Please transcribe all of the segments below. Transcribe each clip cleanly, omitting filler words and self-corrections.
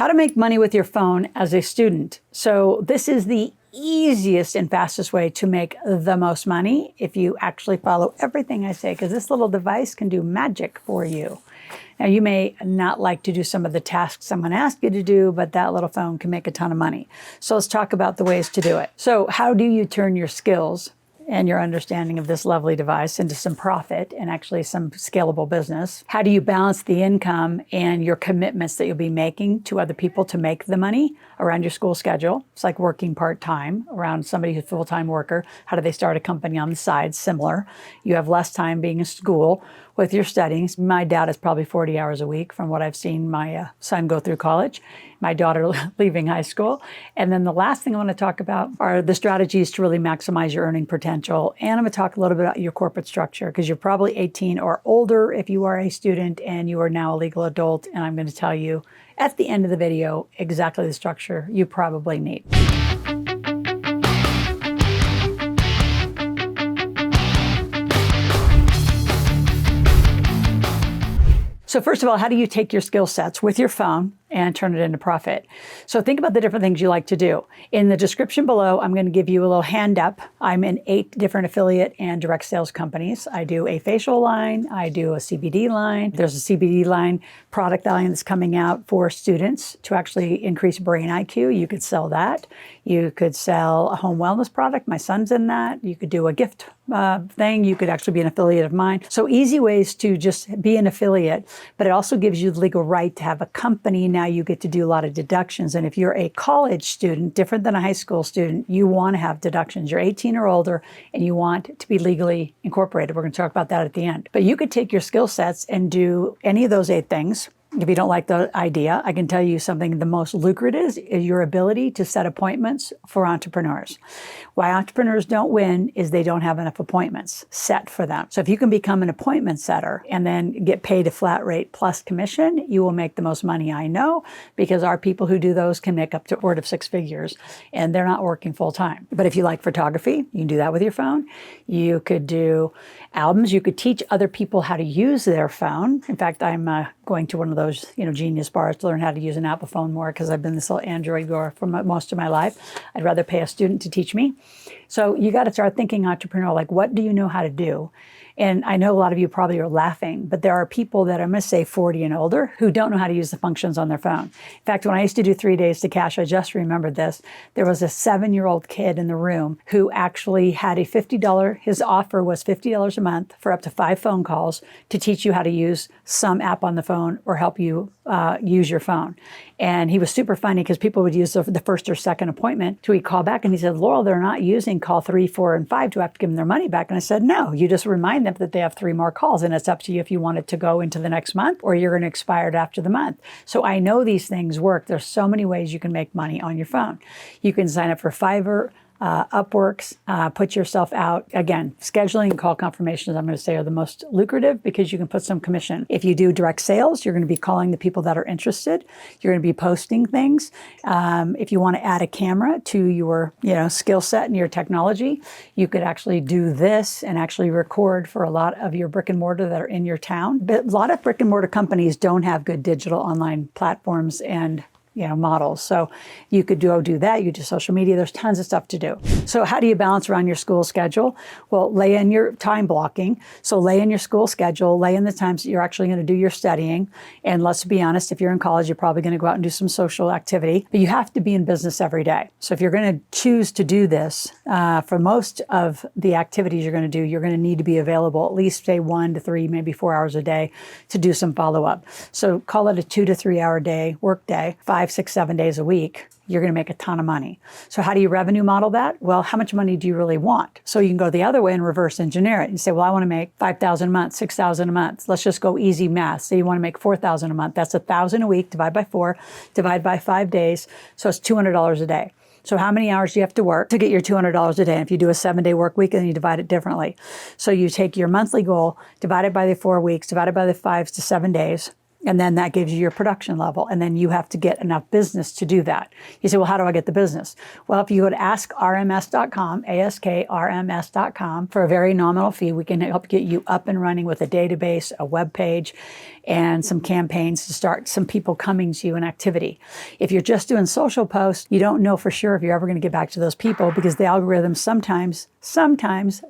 How to make money with your phone as a student. So this is the easiest and fastest way to make the most money if you actually follow everything I say, because this little device can do magic for you. Now, you may not like to do some of the tasks I'm going to ask you to do, but that little phone can make a ton of money. So let's talk about the ways to do it. So how do you turn your skills and your understanding of this lovely device into some profit and actually some scalable business? How do you balance the income and your commitments that you'll be making to other people to make the money around your school schedule? It's like working part-time around somebody who's a full-time worker. How do they start a company on the side? Similar. You have less time being in school with your studies. My dad is probably 40 hours a week from what I've seen my son go through college, my daughter leaving high school. And then the last thing I want to talk about are the strategies to really maximize your earning potential. And I'm going to talk a little bit about your corporate structure, because you're probably 18 or older if you are a student and you are now a legal adult. And I'm going to tell you at the end of the video exactly the structure you probably need. So first of all, how do you take your skill sets with your phone and turn it into profit? So think about the different things you like to do. In the description below, I'm going to give you a little hand up. I'm in 8 different affiliate and direct sales companies. I do a facial line. I do a CBD line. There's a CBD line product line that's coming out for students to actually increase brain IQ. You could sell that. You could sell a home wellness product. My son's in that. You could do a gift thing. You could actually be an affiliate of mine. So easy ways to just be an affiliate, but it also gives you the legal right to have a company. Now you get to do a lot of deductions. And if you're a college student, different than a high school student, you want to have deductions. You're 18 or older and you want to be legally incorporated. We're going to talk about that at the end. But you could take your skill sets and do any of those 8 things. If you don't like the idea, I can tell you something the most lucrative is your ability to set appointments for entrepreneurs. Why entrepreneurs don't win is they don't have enough appointments set for them. So if you can become an appointment setter and then get paid a flat rate plus commission, you will make the most money. I know, because our people who do those can make up to upward of 6 figures and they're not working full time. But if you like photography, you can do that with your phone. You could do albums. You could teach other people how to use their phone. In fact, I'm going to one of those, genius bars to learn how to use an Apple phone more, because I've been this little Android goer for most of my life. I'd rather pay a student to teach me. So you got to start thinking entrepreneurial, like, what do you know how to do? And I know a lot of you probably are laughing, but there are people that I'm going to say 40 and older who don't know how to use the functions on their phone. In fact, when I used to do 3 days to cash, I just remembered this. There was a 7-year-old kid in the room who actually had a $50, his offer was $50 a month for up to 5 phone calls to teach you how to use some app on the phone or help you use your phone. And he was super funny because people would use the first or second appointment. So he'd call back and he said, Loral, they're not using call 3, 4, and 5. Do I have to give them their money back? And I said, no, you just remind them that they have 3 more calls. And it's up to you if you want it to go into the next month or you're going to expire it after the month. So I know these things work. There's so many ways you can make money on your phone. You can sign up for Fiverr, Upworks, put yourself out. Again, scheduling and call confirmations, I'm going to say, are the most lucrative because you can put some commission. If you do direct sales, you're going to be calling the people that are interested. You're going to be posting things. If you want to add a camera to your, skill set and your technology, you could actually do this and actually record for a lot of your brick and mortar that are in your town. But a lot of brick and mortar companies don't have good digital online platforms and models. So you could do that. You do social media. There's tons of stuff to do. So how do you balance around your school schedule? Well, lay in your time blocking. So lay in your school schedule, lay in the times that you're actually going to do your studying. And let's be honest, if you're in college, you're probably going to go out and do some social activity, but you have to be in business every day. So if you're going to choose to do this, for most of the activities you're going to do, you're going to need to be available at least, say, 1 to 3, maybe 4 hours a day to do some follow-up. So call it a 2 to 3 hour day, work day, 5, 6, 7 days a week. You're going to make a ton of money. So how do you revenue model that? Well, how much money do you really want? So you can go the other way and reverse engineer it and say, well, I want to make $5,000 a month, $6,000 a month. Let's just go easy math. Say you want to make $4,000 a month. That's $1,000 a week, divide by 4, divide by 5 days. So it's $200 a day. So how many hours do you have to work to get your $200 a day? And if you do a 7-day work week, then you divide it differently. So you take your monthly goal, divide it by the 4 weeks, divide it by the 5 to 7 days, And then that gives you your production level. And then you have to get enough business to do that. You say, well, how do I get the business? Well, if you go to askrms.com, askrms.com, for a very nominal fee, we can help get you up and running with a database, a web page, and some campaigns to start some people coming to you in activity. If you're just doing social posts, you don't know for sure if you're ever going to get back to those people, because the algorithms sometimes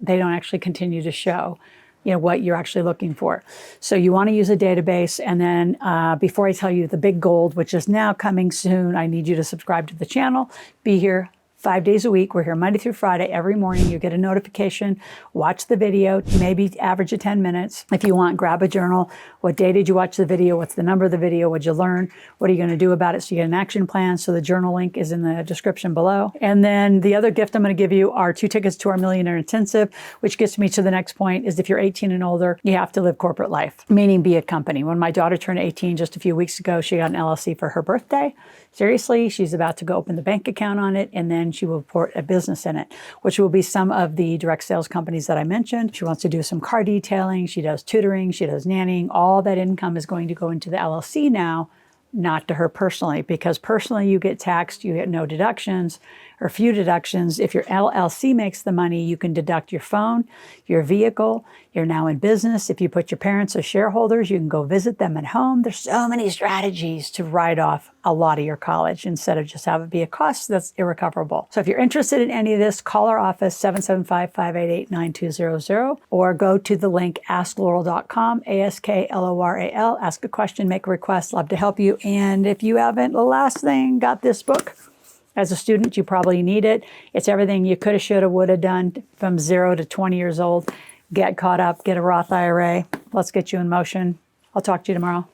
they don't actually continue to show what you're actually looking for. So you want to use a database. And then before I tell you the big gold, which is now coming soon, I need you to subscribe to the channel, be here 5 days a week. We're here Monday through Friday. Every morning you get a notification, watch the video, maybe average of 10 minutes. If you want, grab a journal. What day did you watch the video? What's the number of the video? What'd you learn? What are you going to do about it? So you get an action plan. So the journal link is in the description below. And then the other gift I'm going to give you are 2 tickets to our Millionaire Intensive, which gets me to the next point, is if you're 18 and older, you have to live corporate life, meaning be a company. When my daughter turned 18 just a few weeks ago, she got an LLC for her birthday. Seriously, she's about to go open the bank account on it, and then she will report a business in it, which will be some of the direct sales companies that I mentioned. She wants to do some car detailing. She does tutoring. She does nannying. All that income is going to go into the LLC now, not to her personally, because personally you get taxed, you get no deductions or few deductions. If your LLC makes the money, you can deduct your phone, your vehicle. You're now in business. If you put your parents as shareholders, you can go visit them at home. There's so many strategies to write off a lot of your college instead of just have it be a cost that's irrecoverable. So if you're interested in any of this, call our office, 775-588-9200, or go to the link askloral.com, ASKLORAL, ask a question, make a request, love to help you. And if you haven't, the last thing, got this book. As a student, you probably need it. It's everything you coulda, shoulda, woulda done from 0 to 20 years old. Get caught up, get a Roth IRA. Let's get you in motion. I'll talk to you tomorrow.